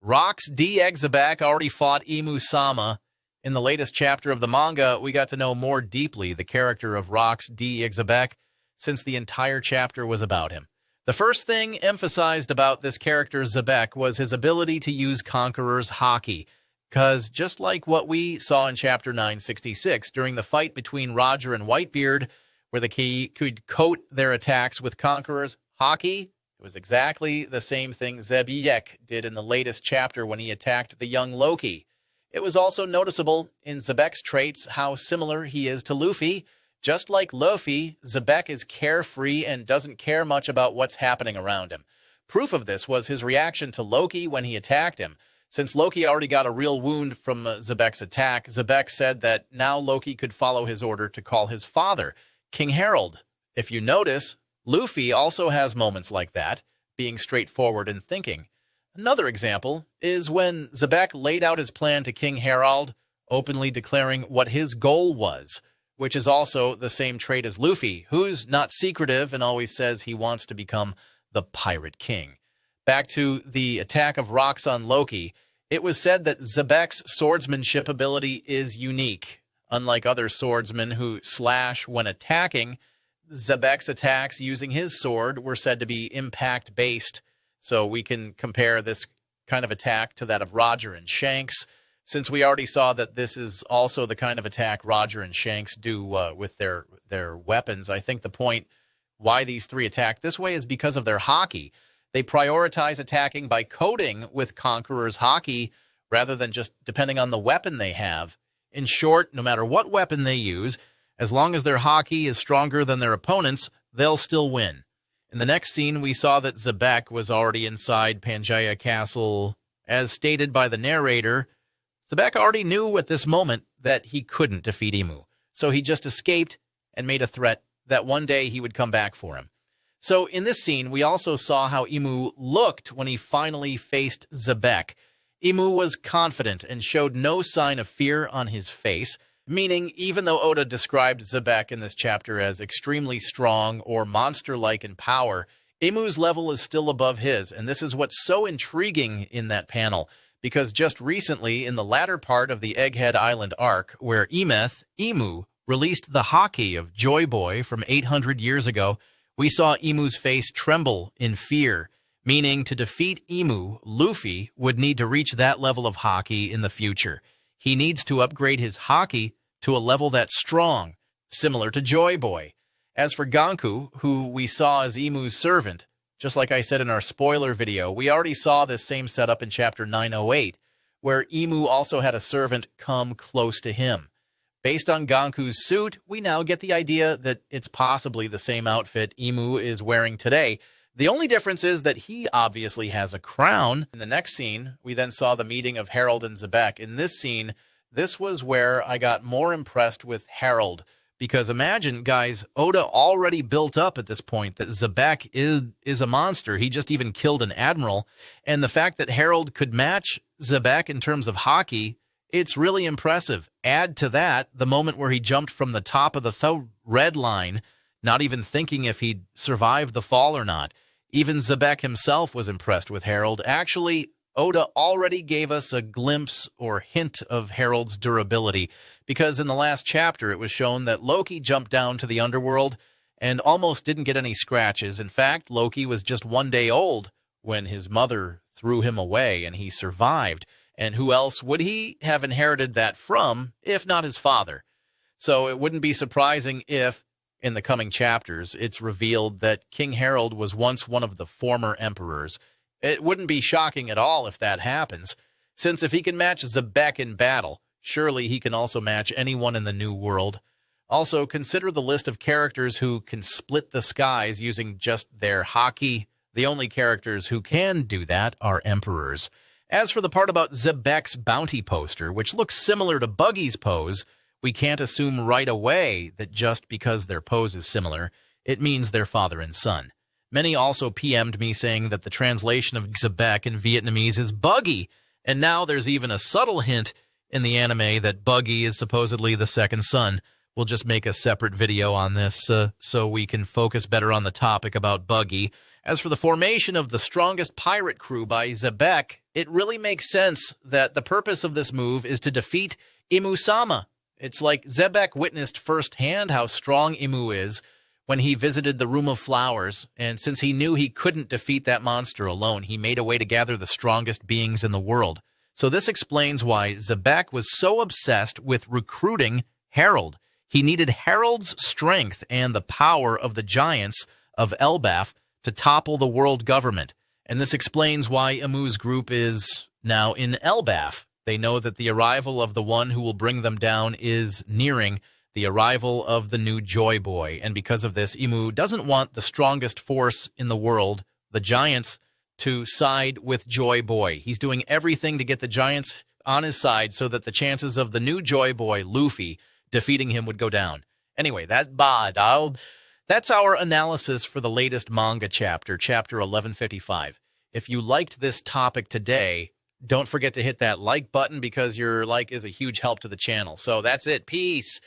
Rox D. Xebec already fought Imu-sama. In the latest chapter of the manga, we got to know more deeply the character of Rox D. Xebec, since the entire chapter was about him. The first thing emphasized about this character, Xebec, was his ability to use Conqueror's Haki, because just like what we saw in Chapter 966, during the fight between Roger and Whitebeard, where the key could coat their attacks with Conqueror's Haki, it was exactly the same thing Xebec did in the latest chapter when he attacked the young Loki. It was also noticeable in Xebec's traits how similar he is to Luffy. Just like Luffy, Xebec is carefree and doesn't care much about what's happening around him. Proof of this was his reaction to Loki when he attacked him. Since Loki already got a real wound from Xebec's attack, Xebec said that now Loki could follow his order to call his father, King Harald. If you notice, Luffy also has moments like that, being straightforward in thinking. Another example is when Xebec laid out his plan to King Harald, openly declaring what his goal was, which is also the same trait as Luffy, who's not secretive and always says he wants to become the Pirate King. Back to the attack of Rox on Loki, it was said that Xebec's swordsmanship ability is unique. Unlike other swordsmen who slash when attacking, Xebec's attacks using his sword were said to be impact-based, so we can compare this kind of attack to that of Roger and Shanks, since we already saw that this is also the kind of attack Roger and Shanks do with their weapons. I think the point why these three attack this way is because of their Haki. They prioritize attacking by coating with Conqueror's Haki rather than just depending on the weapon they have. In short, no matter what weapon they use, as long as their Haki is stronger than their opponents, they'll still win. In the next scene, we saw that Xebec was already inside Pangaea Castle. As stated by the narrator, Xebec already knew at this moment that he couldn't defeat Imu, so he just escaped and made a threat that one day he would come back for him. So in this scene, we also saw how Imu looked when he finally faced Xebec. Imu was confident and showed no sign of fear on his face, meaning even though Oda described Xebec in this chapter as extremely strong or monster-like in power, Imu's level is still above his, and this is what's so intriguing in that panel, because just recently, in the latter part of the Egghead Island arc, where Imu, released the Haki of Joy Boy from 800 years ago, we saw Imu's face tremble in fear, meaning to defeat Imu, Luffy would need to reach that level of Haki in the future. He needs to upgrade his Haki to a level that's strong, similar to Joy Boy. As for Ganku, who we saw as Imu's servant, just like I said in our spoiler video, we already saw this same setup in Chapter 908, where Imu also had a servant come close to him. Based on Ganku's suit, we now get the idea that it's possibly the same outfit Imu is wearing today. The only difference is that he obviously has a crown. In the next scene, we then saw the meeting of Harald and Xebec. In this scene, this was where I got more impressed with Harald. Because imagine, guys, Oda already built up at this point that Xebec is a monster. He just even killed an admiral. And the fact that Harald could match Xebec in terms of Haki, it's really impressive. Add to that the moment where he jumped from the top of the red line, not even thinking if he'd survive the fall or not. Even Xebec himself was impressed with Harald. Actually, Oda already gave us a glimpse or hint of Harald's durability, because in the last chapter it was shown that Loki jumped down to the underworld and almost didn't get any scratches. In fact, Loki was just 1 day old when his mother threw him away and he survived. And who else would he have inherited that from if not his father? So it wouldn't be surprising if, in the coming chapters, it's revealed that King Harald was once one of the former emperors. It wouldn't be shocking at all if that happens, since if he can match Xebec in battle, surely he can also match anyone in the New World. Also, consider the list of characters who can split the skies using just their Haki. The only characters who can do that are emperors. As for the part about Xebec's bounty poster, which looks similar to Buggy's pose, we can't assume right away that just because their pose is similar, it means they're father and son. Many also PM'd me saying that the translation of Xebec in Vietnamese is Buggy, and now there's even a subtle hint in the anime that Buggy is supposedly the second son. We'll just make a separate video on this so we can focus better on the topic about Buggy. As for the formation of the strongest pirate crew by Xebec, it really makes sense that the purpose of this move is to defeat Imu-sama. It's like Xebec witnessed firsthand how strong Imu is when he visited the Room of Flowers, and since he knew he couldn't defeat that monster alone, he made a way to gather the strongest beings in the world. So this explains why Xebec was so obsessed with recruiting Harald. He needed Harald's strength and the power of the giants of Elbaf to topple the world government. And this explains why Imu's group is now in Elbaf. They know that the arrival of the one who will bring them down is nearing, the arrival of the new Joy Boy. And because of this, Imu doesn't want the strongest force in the world, the giants, to side with Joy Boy. He's doing everything to get the giants on his side so that the chances of the new Joy Boy, Luffy, defeating him would go down. Anyway, that's our analysis for the latest manga chapter, chapter 1155. If you liked this topic today, don't forget to hit that like button because your like is a huge help to the channel. So that's it. Peace.